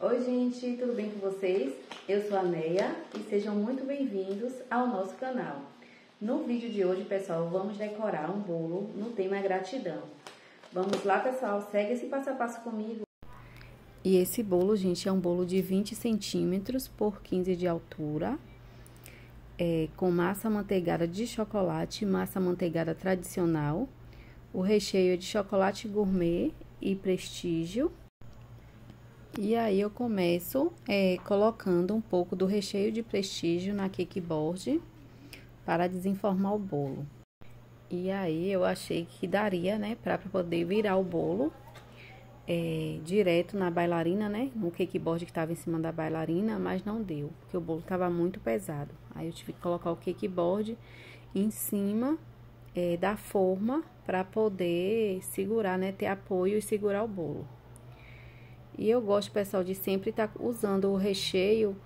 Oi gente, tudo bem com vocês? Eu sou a Neia e sejam muito bem-vindos ao nosso canal. No vídeo de hoje, pessoal, vamos decorar um bolo no tema gratidão. Vamos lá, pessoal, segue esse passo a passo comigo. E esse bolo, gente, é um bolo de 20 centímetros por 15 de altura, com massa amanteigada de chocolate, massa amanteigada tradicional. O recheio é de chocolate gourmet e prestígio. E aí, eu começo colocando um pouco do recheio de prestígio na cake board para desenformar o bolo. E aí, eu achei que daria, né, para poder virar o bolo direto na bailarina, né, no cake board que estava em cima da bailarina, mas não deu, porque o bolo estava muito pesado. Aí, eu tive que colocar o cake board em cima da forma para poder segurar, né, ter apoio e segurar o bolo. E eu gosto, pessoal, de sempre estar usando o recheio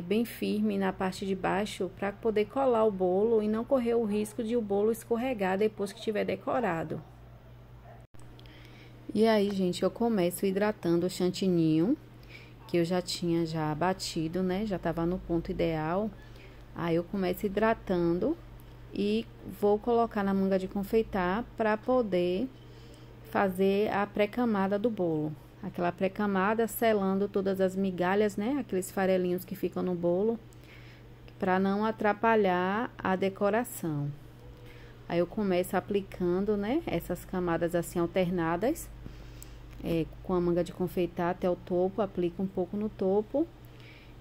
bem firme na parte de baixo para poder colar o bolo e não correr o risco de o bolo escorregar depois que tiver decorado. E aí, gente, eu começo hidratando o chantininho, que eu já tinha batido, né? Já tava no ponto ideal. Aí eu começo hidratando e vou colocar na manga de confeitar para poder fazer a pré-camada do bolo. Aquela pré-camada selando todas as migalhas, né? Aqueles farelinhos que ficam no bolo, para não atrapalhar a decoração. Aí eu começo aplicando, né? Essas camadas assim alternadas, com a manga de confeitar até o topo, aplico um pouco no topo.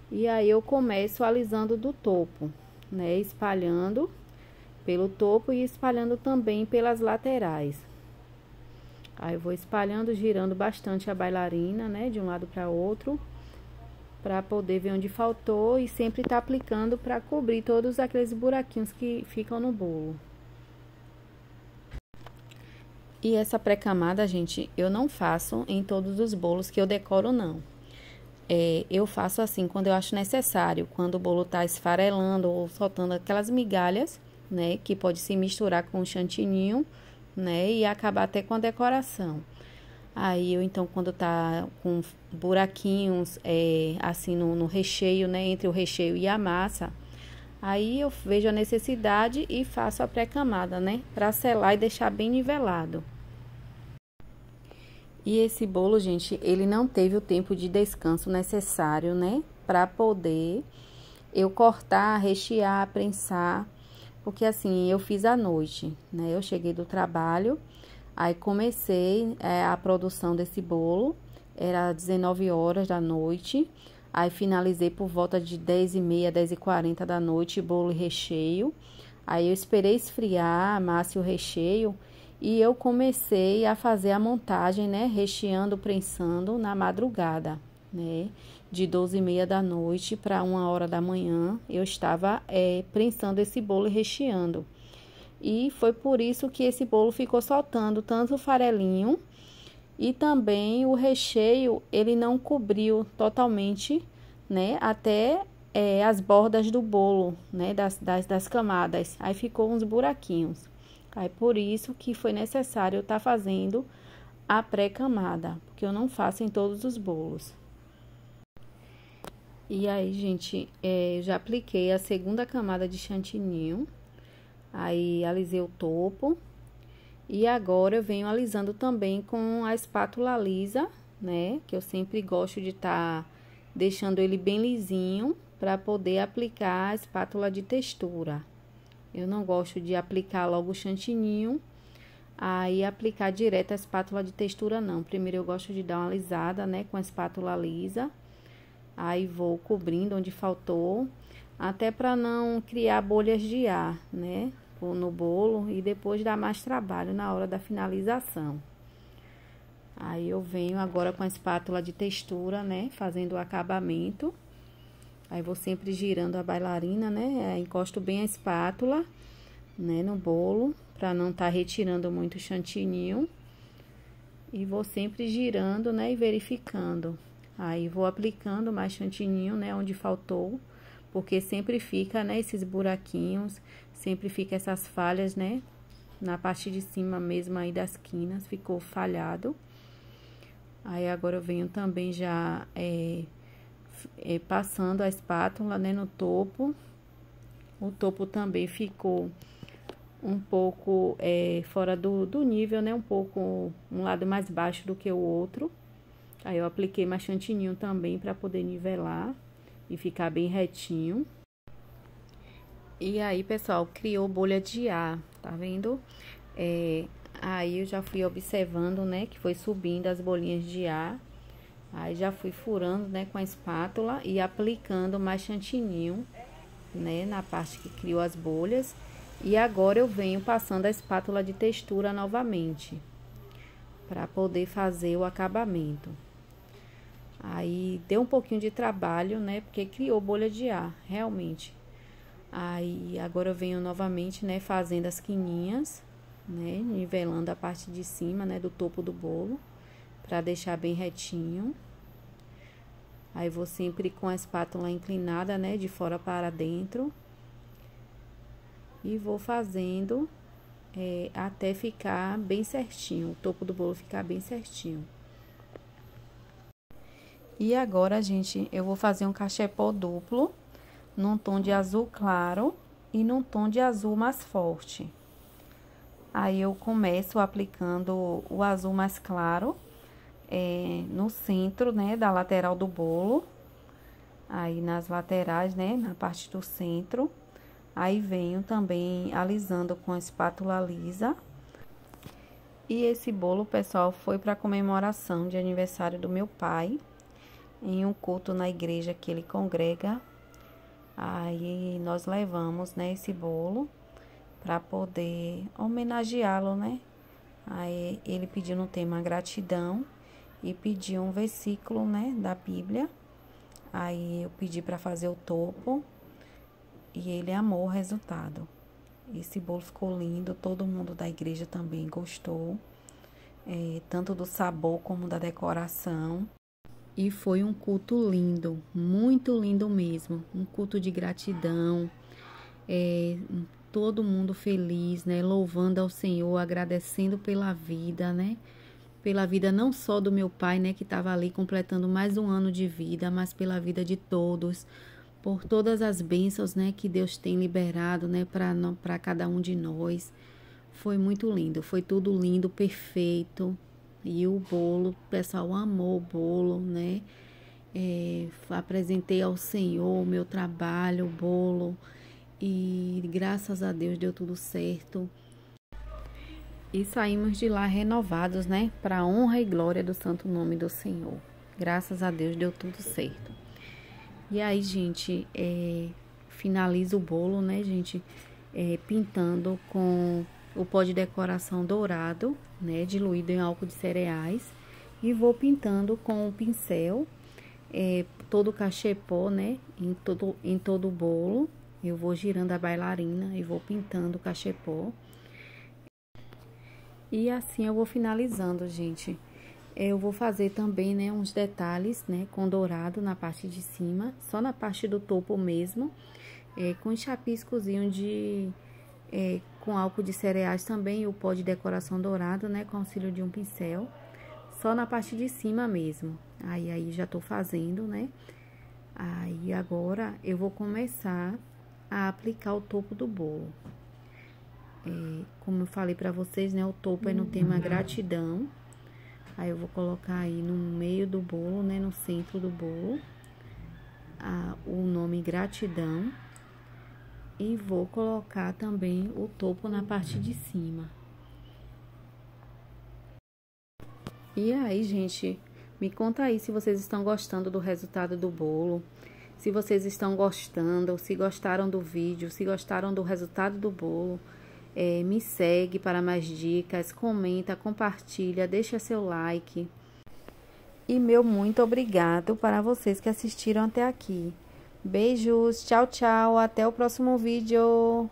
E aí eu começo alisando do topo, né? Espalhando pelo topo e espalhando também pelas laterais. Aí eu vou espalhando, girando bastante a bailarina, né, de um lado para outro, para poder ver onde faltou e sempre tá aplicando para cobrir todos aqueles buraquinhos que ficam no bolo. E essa pré-camada, gente, eu não faço em todos os bolos que eu decoro, não. Eu faço assim quando eu acho necessário, quando o bolo tá esfarelando ou soltando aquelas migalhas, né, que pode se misturar com o chantininho, né, e acabar até com a decoração. Aí eu, então, quando tá com buraquinhos, assim, no recheio, né, entre o recheio e a massa, aí eu vejo a necessidade e faço a pré-camada, né, pra selar e deixar bem nivelado. E esse bolo, gente, ele não teve o tempo de descanso necessário, né, pra poder eu cortar, rechear, prensar. Porque assim, eu fiz à noite, né? Eu cheguei do trabalho, aí comecei a produção desse bolo, era 19 horas da noite, aí finalizei por volta de 10h30, 10h40 da noite, bolo e recheio. Aí eu esperei esfriar a massa e o recheio e eu comecei a fazer a montagem, né? Recheando, prensando na madrugada, né? De 12h30 da noite para 1h da manhã, eu estava prensando esse bolo e recheando. E foi por isso que esse bolo ficou soltando tanto o farelinho e também o recheio, ele não cobriu totalmente, né? Até as bordas do bolo, né? Das camadas. Aí ficou uns buraquinhos. Aí por isso que foi necessário eu estar fazendo a pré-camada, porque eu não faço em todos os bolos. E aí, gente, eu já apliquei a segunda camada de chantininho. Aí, alisei o topo. E agora, eu venho alisando também com a espátula lisa, né? Que eu sempre gosto de estar deixando ele bem lisinho para poder aplicar a espátula de textura. Eu não gosto de aplicar logo o chantininho, aí aplicar direto a espátula de textura, não. Primeiro, eu gosto de dar uma alisada, né? Com a espátula lisa. Aí vou cobrindo onde faltou, até para não criar bolhas de ar, né, no bolo e depois dar mais trabalho na hora da finalização. Aí eu venho agora com a espátula de textura, né, fazendo o acabamento. Aí vou sempre girando a bailarina, né, encosto bem a espátula, né, no bolo, para não estar retirando muito o chantininho. E vou sempre girando, né, e verificando. Aí, vou aplicando mais chantininho, né, onde faltou, porque sempre fica, né, esses buraquinhos, sempre fica essas falhas, né, na parte de cima mesmo aí das quinas, ficou falhado. Aí agora eu venho também já passando a espátula, né, no topo. O topo também ficou um pouco fora do nível, né, um lado mais baixo do que o outro. Aí eu apliquei mais chantininho também para poder nivelar e ficar bem retinho. E aí, pessoal, criou bolha de ar, tá vendo? Aí eu já fui observando, né, que foi subindo as bolinhas de ar. Aí já fui furando, né, com a espátula e aplicando mais chantininho, né, na parte que criou as bolhas. E agora eu venho passando a espátula de textura novamente, para poder fazer o acabamento. Aí deu um pouquinho de trabalho, né, porque criou bolha de ar, realmente. Aí agora eu venho novamente, né, fazendo as quininhas, né, nivelando a parte de cima, né, do topo do bolo, para deixar bem retinho. Aí vou sempre com a espátula inclinada, né, de fora para dentro. E vou fazendo até ficar bem certinho, o topo do bolo ficar bem certinho. E agora, gente, eu vou fazer um cachepô duplo, num tom de azul claro e num tom de azul mais forte. Aí eu começo aplicando o azul mais claro no centro, né, da lateral do bolo. Aí nas laterais, né, na parte do centro. Aí venho também alisando com a espátula lisa. E esse bolo, pessoal, foi para comemoração de aniversário do meu pai, em um culto na igreja que ele congrega. Aí nós levamos, né, esse bolo para poder homenageá-lo, né? Aí ele pediu no tema gratidão e pediu um versículo, né, da Bíblia. Aí eu pedi para fazer o topo e ele amou o resultado. Esse bolo ficou lindo, todo mundo da igreja também gostou, tanto do sabor como da decoração. E foi um culto lindo, muito lindo mesmo, um culto de gratidão, todo mundo feliz, né, louvando ao Senhor, agradecendo pela vida, né, pela vida não só do meu pai, né, que estava ali completando mais um ano de vida, mas pela vida de todos, por todas as bênçãos, né, que Deus tem liberado, né, para cada um de nós. Foi muito lindo, foi tudo lindo, perfeito. E o bolo, o pessoal amou o bolo, né? Apresentei ao Senhor o meu trabalho, o bolo, e graças a Deus deu tudo certo. E saímos de lá renovados, né? Para a honra e glória do santo nome do Senhor. Graças a Deus deu tudo certo. E aí, gente, finalizo o bolo, né, gente? Pintando com o pó de decoração dourado, né, diluído em álcool de cereais. E vou pintando com o pincel, todo o cachepô, né, em todo o bolo. Eu vou girando a bailarina e vou pintando o cachepô. E assim eu vou finalizando, gente. Eu vou fazer também, né, uns detalhes, né, com dourado na parte de cima, só na parte do topo mesmo, com chapiscozinho com álcool de cereais também, o pó de decoração dourado, né, com auxílio de um pincel, só na parte de cima mesmo. Aí já tô fazendo, né, aí agora eu vou começar a aplicar o topo do bolo. Como eu falei pra vocês, né, o topo é no tema gratidão. Aí eu vou colocar aí no meio do bolo, né, no centro do bolo, o nome gratidão. E vou colocar também o topo na parte de cima. E aí, gente, me conta aí se vocês estão gostando do resultado do bolo. Se vocês estão gostando, se gostaram do vídeo, se gostaram do resultado do bolo. Me segue para mais dicas, comenta, compartilha, deixa seu like. E meu muito obrigado para vocês que assistiram até aqui. Beijos, tchau, tchau, até o próximo vídeo.